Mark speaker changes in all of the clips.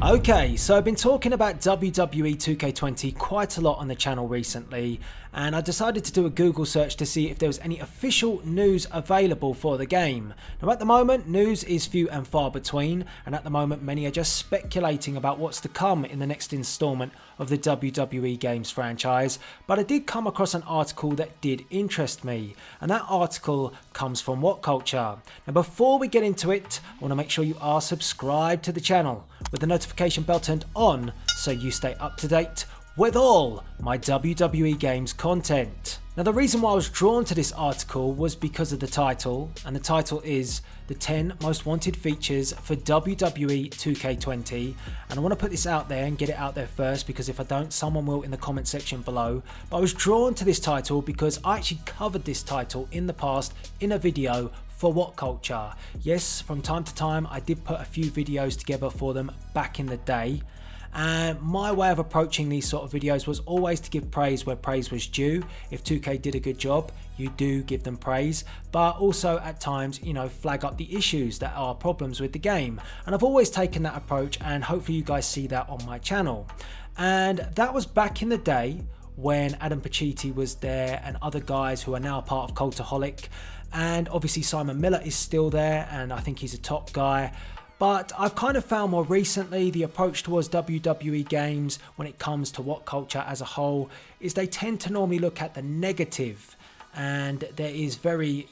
Speaker 1: Okay, so I've been talking about WWE 2K20 quite a lot on the channel recently, and I decided to do a Google search to see if there was any official news available for the game. Now at the moment, news is few and far between, and at the moment many are just speculating about what's to come in the next installment of the WWE Games franchise, but I did come across an article that did interest me, and that article comes from What Culture. Now before we get into it, I want to make sure you are subscribed to the channel with the notification bell turned on so you stay up to date with all my WWE Games content. Now the reason why I was drawn to this article was because of the title, and the title is the 10 most wanted features for WWE 2K20, and I want to put this out there and get it out there first, because if I don't, someone will in the comment section below. But I was drawn to this title because I actually covered this title in the past in a video for What Culture. Yes, from time to time I did put a few videos together for them back in the day, and my way of approaching these sort of videos was always to give praise where praise was due. If 2K did a good job, you do give them praise, but also at times, flag up the issues that are problems with the game. And I've always taken that approach, and hopefully you guys see that on my channel. And that was back in the day when Adam Pacitti was there and other guys who are now part of Cultaholic, and obviously Simon Miller is still there, and I think he's a top guy. But I've kind of found more recently the approach towards WWE Games when it comes to What Culture as a whole is they tend to normally look at the negative, and there is very,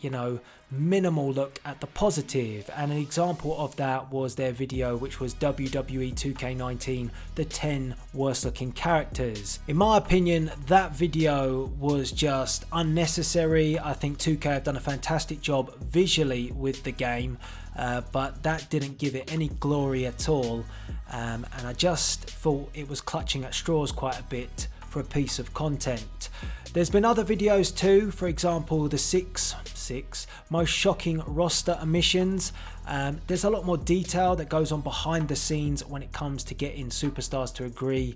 Speaker 1: minimal look at the positive. And an example of that was their video, which was WWE 2K19, the 10 worst looking characters. In my opinion, that video was just unnecessary. I think 2K have done a fantastic job visually with the game, but that didn't give it any glory at all, and I just thought it was clutching at straws quite a bit for a piece of content. There's been other videos too, for example the six most shocking roster omissions. There's a lot more detail that goes on behind the scenes when it comes to getting superstars to agree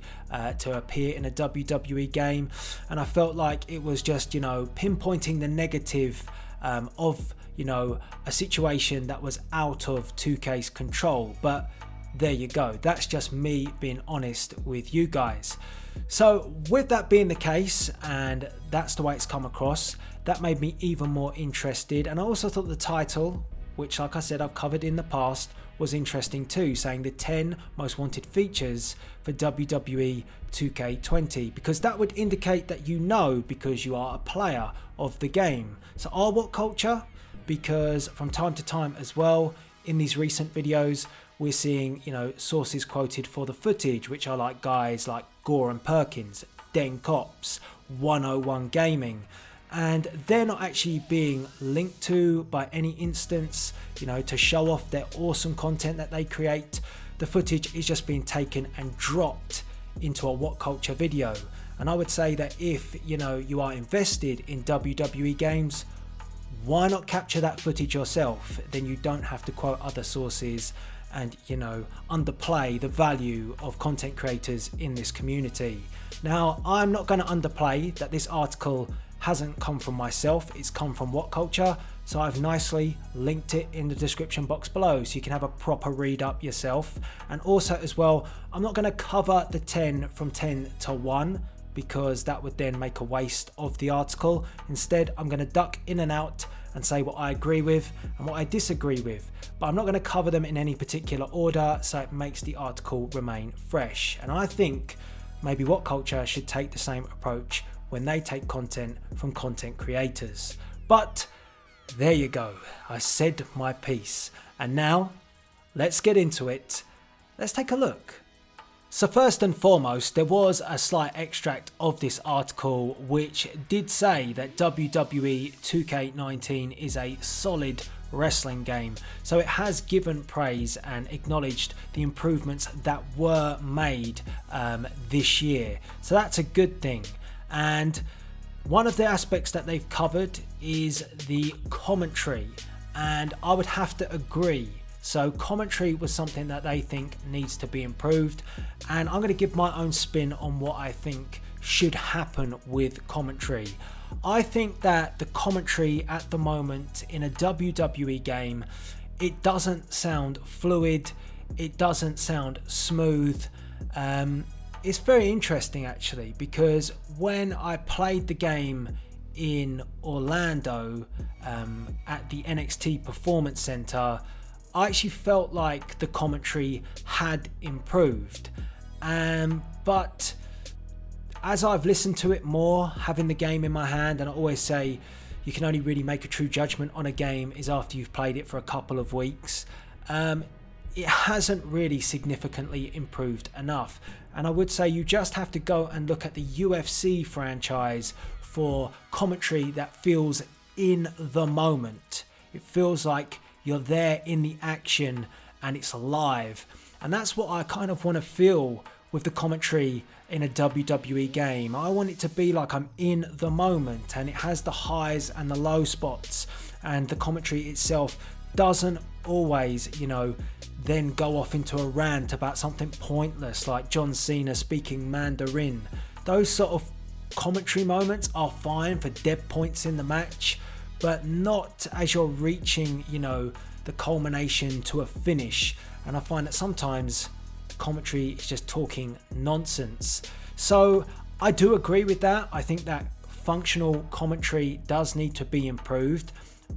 Speaker 1: to appear in a WWE game, and I felt like it was just pinpointing the negative of a situation that was out of 2K's control. But there you go, that's just me being honest with you guys. So with that being the case, and that's the way it's come across, that made me even more interested. And I also thought the title, which like I said I've covered in the past, was interesting too, saying the 10 most wanted features for WWE 2K20, because that would indicate that because you are a player of the game. So are What Culture, because from time to time as well in these recent videos we're seeing sources quoted for the footage, which are like guys like Gore and Perkins, Den Cops, 101 Gaming, and they're not actually being linked to by any instance to show off their awesome content that they create. The footage is just being taken and dropped into a What Culture video. And I would say that if you are invested in WWE games, why not capture that footage yourself? Then you don't have to quote other sources and underplay the value of content creators in this community. Now I'm not going to underplay that this article hasn't come from myself, it's come from What Culture, so I've nicely linked it in the description box below so you can have a proper read up yourself. And also as well, I'm not going to cover the 10 from 10 to 1, because that would then make a waste of the article. Instead, I'm going to duck in and out and say what I agree with and what I disagree with, but I'm not going to cover them in any particular order, so it makes the article remain fresh. And I think maybe What Culture should take the same approach when they take content from content creators. But there you go, I said my piece, and now let's get into it. Let's take a look. So first and foremost, there was a slight extract of this article which did say that WWE 2K19 is a solid wrestling game. So it has given praise and acknowledged the improvements that were made this year. So that's a good thing. And one of the aspects that they've covered is the commentary, and I would have to agree. So commentary was something that they think needs to be improved, and I'm going to give my own spin on what I think should happen with commentary. I think that the commentary at the moment in a WWE game, it doesn't sound fluid, it doesn't sound smooth. It's very interesting actually, because when I played the game in Orlando at the NXT Performance Center, I actually felt like the commentary had improved. But as I've listened to it more, having the game in my hand, and I always say you can only really make a true judgment on a game is after you've played it for a couple of weeks, it hasn't really significantly improved enough. And I would say you just have to go and look at the UFC franchise for commentary that feels in the moment. It feels like you're there in the action and it's alive. And that's what I kind of want to feel with the commentary in a WWE game. I want it to be like I'm in the moment, and it has the highs and the low spots, and the commentary itself doesn't always, then go off into a rant about something pointless like John Cena speaking Mandarin. Those sort of commentary moments are fine for dead points in the match, but not as you're reaching, the culmination to a finish. And I find that sometimes commentary is just talking nonsense. So I do agree with that. I think that functional commentary does need to be improved.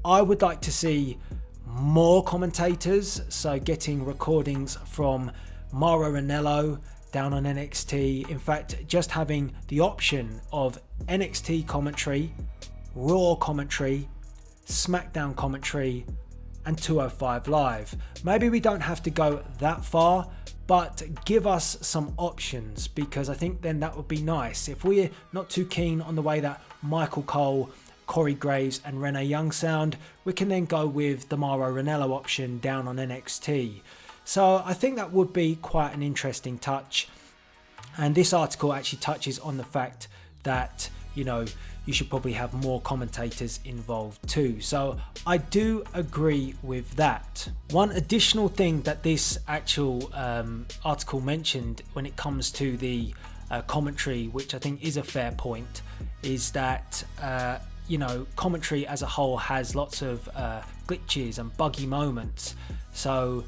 Speaker 1: I would like to see more commentators, so getting recordings from Mauro Ranallo down on NXT. In fact, just having the option of NXT commentary, Raw commentary, SmackDown commentary, and 205 Live. Maybe we don't have to go that far, but give us some options, because I think then that would be nice. If we're not too keen on the way that Michael Cole, Corey Graves and Renee Young sound, we can then go with the Mauro Ranallo option down on NXT. So I think that would be quite an interesting touch. And this article actually touches on the fact that, you should probably have more commentators involved too. So I do agree with that. One additional thing that this actual article mentioned when it comes to the commentary, which I think is a fair point, is that commentary as a whole has lots of glitches and buggy moments. So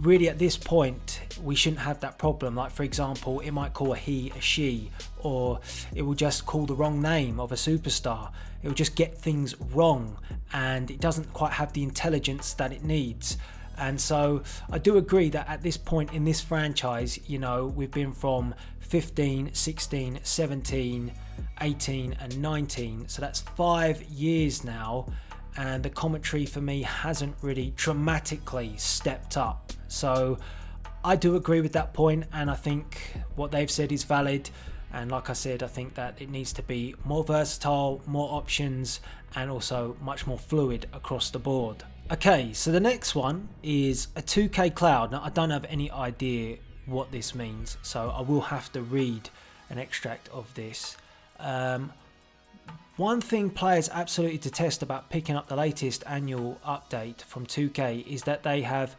Speaker 1: really at this point we shouldn't have that problem. Like, for example, it might call a he a she, or it will just call the wrong name of a superstar. It will just get things wrong, and it doesn't quite have the intelligence that it needs. And so I do agree that at this point in this franchise, we've been from 15, 16, 17, 18 and 19, so that's 5 years now, and the commentary for me hasn't really dramatically stepped up. So I do agree with that point, and I think what they've said is valid. And like I said, I think that it needs to be more versatile, more options, and also much more fluid across the board. Okay, so the next one is a 2K Cloud. Now, I don't have any idea what this means, so I will have to read an extract of this. One thing players absolutely detest about picking up the latest annual update from 2K is that they have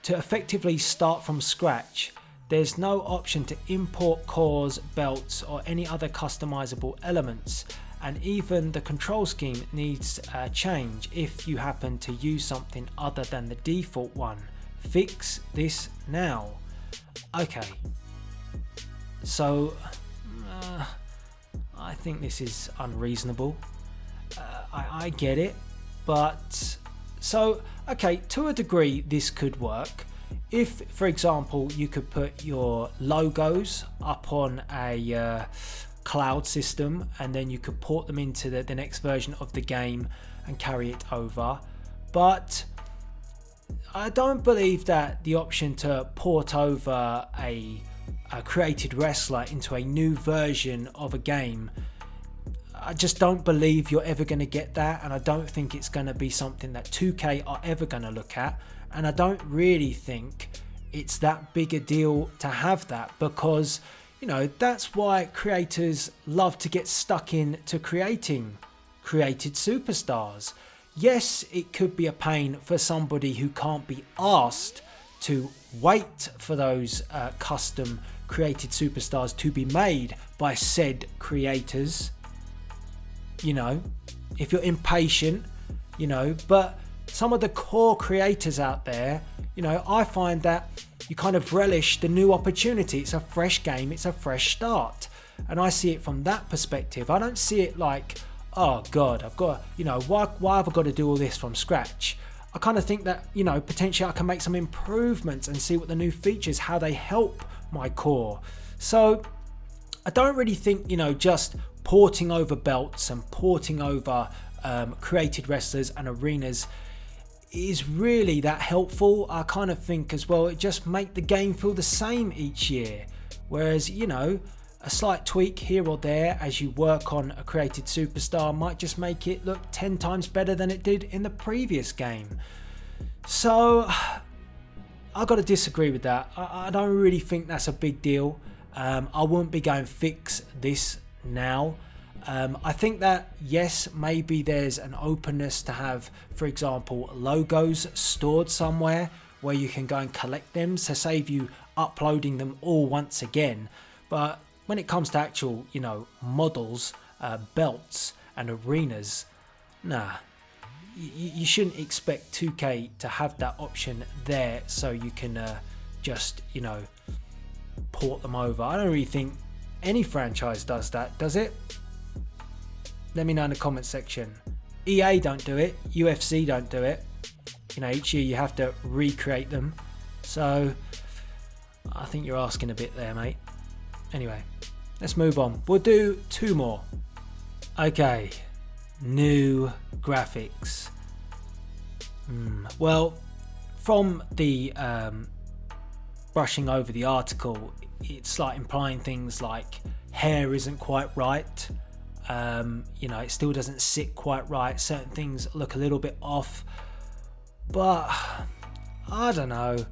Speaker 1: to effectively start from scratch. There's no option to import cores, belts or any other customizable elements, and even the control scheme needs a change if you happen to use something other than the default one. Fix this now. Okay, so I think this is unreasonable. I get it, but so okay, to a degree this could work. If, for example, you could put your logos up on a cloud system, and then you could port them into the next version of the game and carry it over. But I don't believe that the option to port over a created wrestler into a new version of a game, I just don't believe you're ever going to get that, and I don't think it's going to be something that 2K are ever going to look at. And I don't really think it's that big a deal to have that, because that's why creators love to get stuck in to creating created superstars. Yes, it could be a pain for somebody who can't be asked to wait for those custom created superstars to be made by said creators. If you're impatient, but some of the core creators out there, I find that you kind of relish the new opportunity. It's a fresh game, it's a fresh start. And I see it from that perspective. I don't see it like, oh God, I've got, why have I got to do all this from scratch? I kind of think that, potentially I can make some improvements and see what the new features, how they help my core. So I don't really think, just porting over belts and porting over created wrestlers and arenas is really that helpful. I kind of think as well, it just make the game feel the same each year. Whereas, a slight tweak here or there as you work on a created superstar might just make it look 10 times better than it did in the previous game. So I've got to disagree with that. I don't really think that's a big deal. I wouldn't be going fix this now. I think that yes, maybe there's an openness to have, for example, logos stored somewhere where you can go and collect them to save you uploading them all once again. But when it comes to actual, models, belts and arenas, nah, you shouldn't expect 2K to have that option there so you can just, port them over. I don't really think any franchise does that, does it? Let me know in the comment section. EA don't do it, UFC don't do it. Each year you have to recreate them. So I think you're asking a bit there, mate. Anyway, let's move on. We'll do 2 more. Okay, new graphics. Well, from the brushing over the article, it's like implying things like hair isn't quite right. It still doesn't sit quite right. Certain things look a little bit off. But I don't know.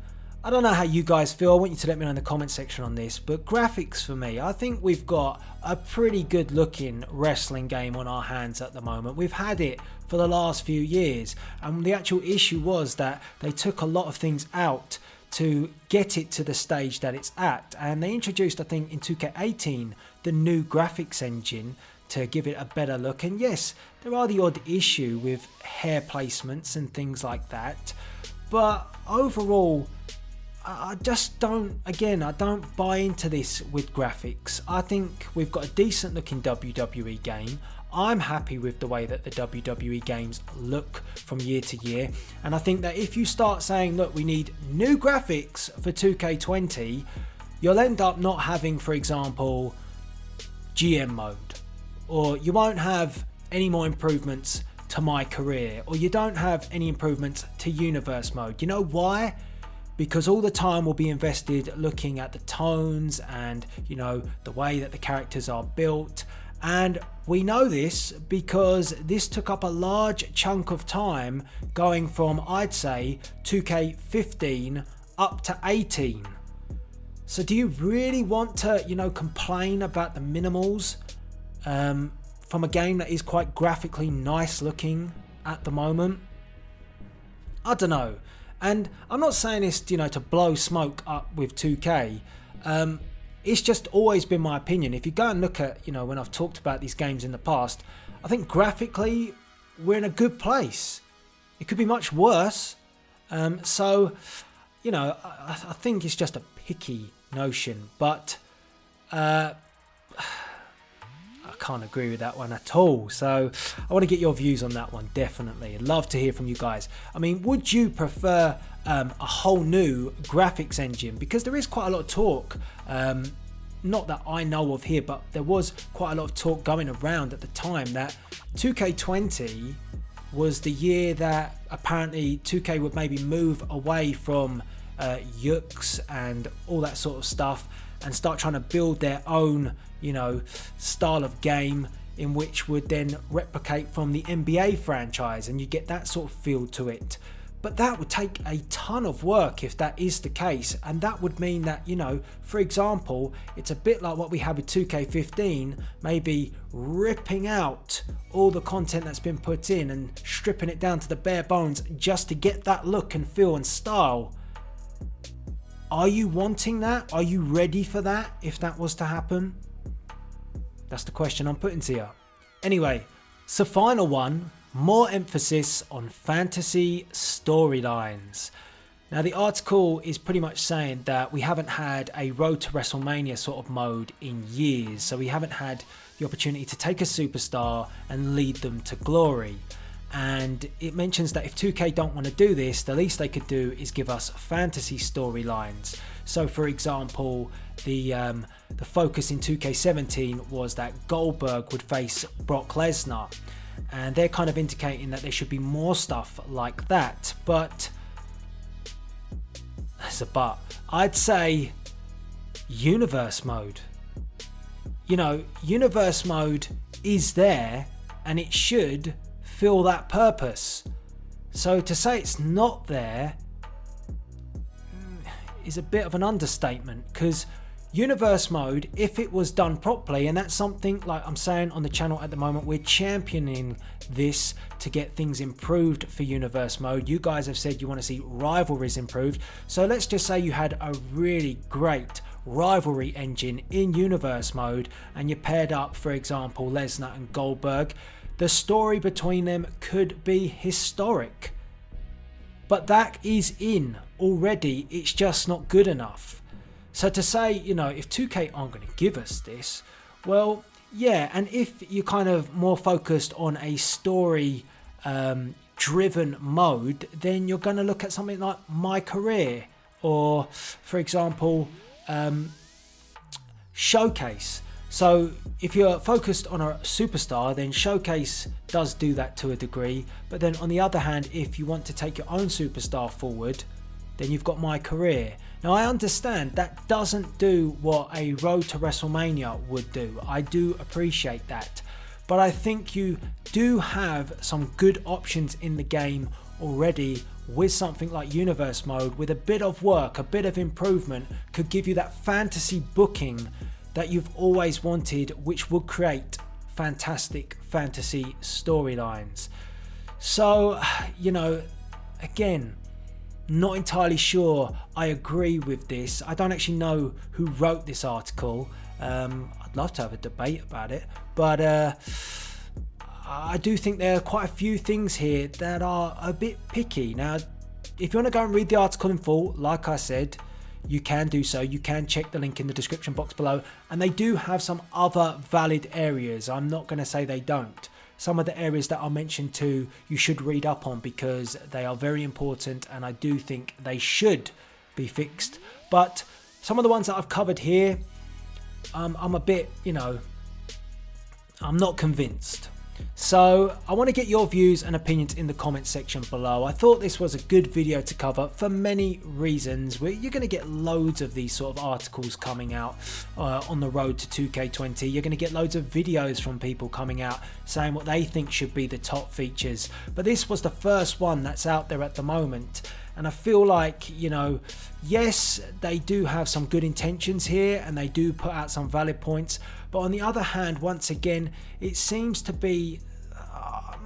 Speaker 1: I don't know how you guys feel. I want you to let me know in the comment section on this. But graphics for me, I think we've got a pretty good looking wrestling game on our hands at the moment. We've had it for the last few years. And the actual issue was that they took a lot of things out to get it to the stage that it's at. And they introduced, I think, in 2K18, the new graphics engine to give it a better look. And yes, there are the odd issue with hair placements and things like that. But overall, I just don't, I don't buy into this with graphics. I think we've got a decent looking WWE game. I'm happy with the way that the WWE games look from year to year. And I think that if you start saying, look, we need new graphics for 2K20, you'll end up not having, for example, GM mode. Or you won't have any more improvements to my career. Or you don't have any improvements to universe mode. You know why? Because all the time will be invested looking at the tones and, the way that the characters are built. And we know this because this took up a large chunk of time going from, I'd say, 2K15 up to 18. So do you really want to, complain about the minimals from a game that is quite graphically nice looking at the moment? I don't know. And I'm not saying this, to blow smoke up with 2K. It's just always been my opinion. If you go and look at, when I've talked about these games in the past, I think graphically we're in a good place. It could be much worse. So, I think it's just a picky notion. But I can't agree with that one at all. So I want to get your views on that one, definitely. I'd love to hear from you guys. I mean, would you prefer a whole new graphics engine? Because there is quite a lot of talk, not that I know of here, but there was quite a lot of talk going around at the time that 2K20 was the year that apparently 2K would maybe move away from Yuks and all that sort of stuff and start trying to build their own, style of game in which would then replicate from the NBA franchise, and you get that sort of feel to it. But that would take a ton of work if that is the case, and that would mean that, for example, it's a bit like what we have with 2K15, maybe ripping out all the content that's been put in and stripping it down to the bare bones just to get that look and feel and style. Are you wanting that? Are you ready for that if that was to happen? That's the question I'm putting to you. Anyway, so final one, more emphasis on fantasy storylines. Now the article is pretty much saying that we haven't had a Road to WrestleMania sort of mode in years, so we haven't had the opportunity to take a superstar and lead them to glory. And it mentions that if 2K don't want to do this, the least they could do is give us fantasy storylines. So for example, the focus in 2K17 was that Goldberg would face Brock Lesnar, and they're kind of indicating that there should be more stuff like that. But there's a but. I'd say universe mode. You know, universe mode is there and it should fill that purpose. So to say it's not there is a bit of an understatement, because universe mode, if it was done properly, and that's something like I'm saying on the channel at the moment, we're championing this to get things improved for universe mode. You guys have said you want to see rivalries improved, so let's just say you had a really great rivalry engine in universe mode and you paired up, for example, Lesnar and Goldberg. The story between them could be historic, but that is in already. It's just not good enough. So to say, you know, if 2K aren't going to give us this, well, yeah, and if you're kind of more focused on a story driven mode, then you're going to look at something like My Career, or for example, Showcase. So if you're focused on a superstar, then Showcase does do that to a degree. But then on the other hand, if you want to take your own superstar forward, then you've got My Career. Now I understand that doesn't do what a Road to WrestleMania would do. I do appreciate that. But I think you do have some good options in the game already with something like universe mode. With a bit of work, a bit of improvement, could give you that fantasy booking that you've always wanted, which would create fantastic fantasy storylines. So, you know, again, not entirely sure I agree with this. I don't actually know who wrote this article. I'd love to have a debate about it, but I do think there are quite a few things here that are a bit picky. Now, if you want to go and read the article in full, like I said, you can do so. You can check the link in the description box below, and they do have some other valid areas. I'm not going to say they don't. Some of the areas that I mentioned too, you should read up on, because they are very important and I do think they should be fixed. But some of the ones that I've covered here, I'm a bit, you know, I'm not convinced. So I want to get your views and opinions in the comments section below. I thought this was a good video to cover for many reasons. You're going to get loads of these sort of articles coming out on the road to 2K20. You're going to get loads of videos from people coming out saying what they think should be the top features. But this was the first one that's out there at the moment. And I feel like, you know, yes, they do have some good intentions here and they do put out some valid points. But on the other hand, once again, it seems to be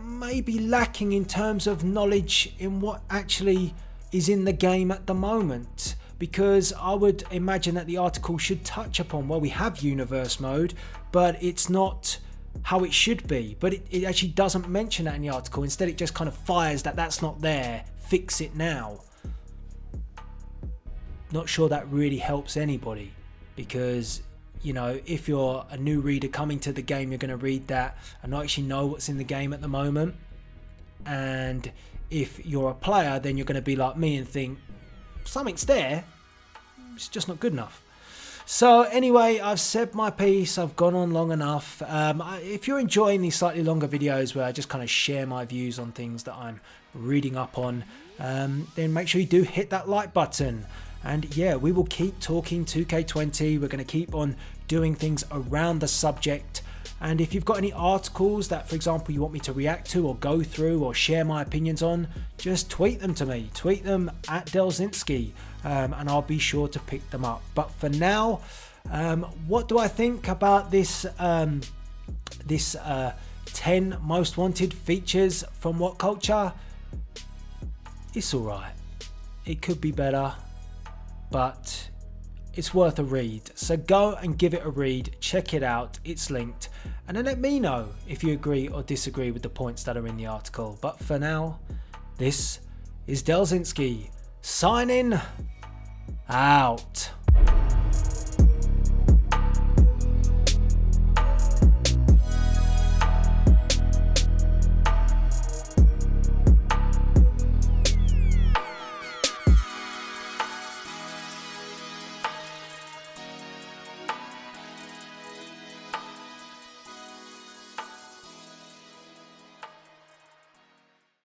Speaker 1: maybe lacking in terms of knowledge in what actually is in the game at the moment. Because I would imagine that the article should touch upon, well, we have universe mode, but it's not how it should be. But it actually doesn't mention that in the article. Instead, it just kind of fires that that's not there. Fix it now. Not sure that really helps anybody, because, you know, if you're a new reader coming to the game, you're going to read that and not actually know what's in the game at the moment. And if you're a player, then you're going to be like me and think something's there, it's just not good enough. So anyway, I've said my piece. I've gone on long enough. If you're enjoying these slightly longer videos where I just kind of share my views on things that I'm reading up on, then make sure you do hit that like button. And yeah, we will keep talking 2K20. We're going to keep on doing things around the subject. And if you've got any articles that, for example, you want me to react to or go through or share my opinions on, just tweet them to me. Tweet them at Delzinski, and I'll be sure to pick them up. But for now, what do I think about this 10 most wanted features from What Culture? It's alright. It could be better, but it's worth a read. So go and give it a read, check it out, it's linked, and then let me know if you agree or disagree with the points that are in the article. But for now, this is Delzinski signing out.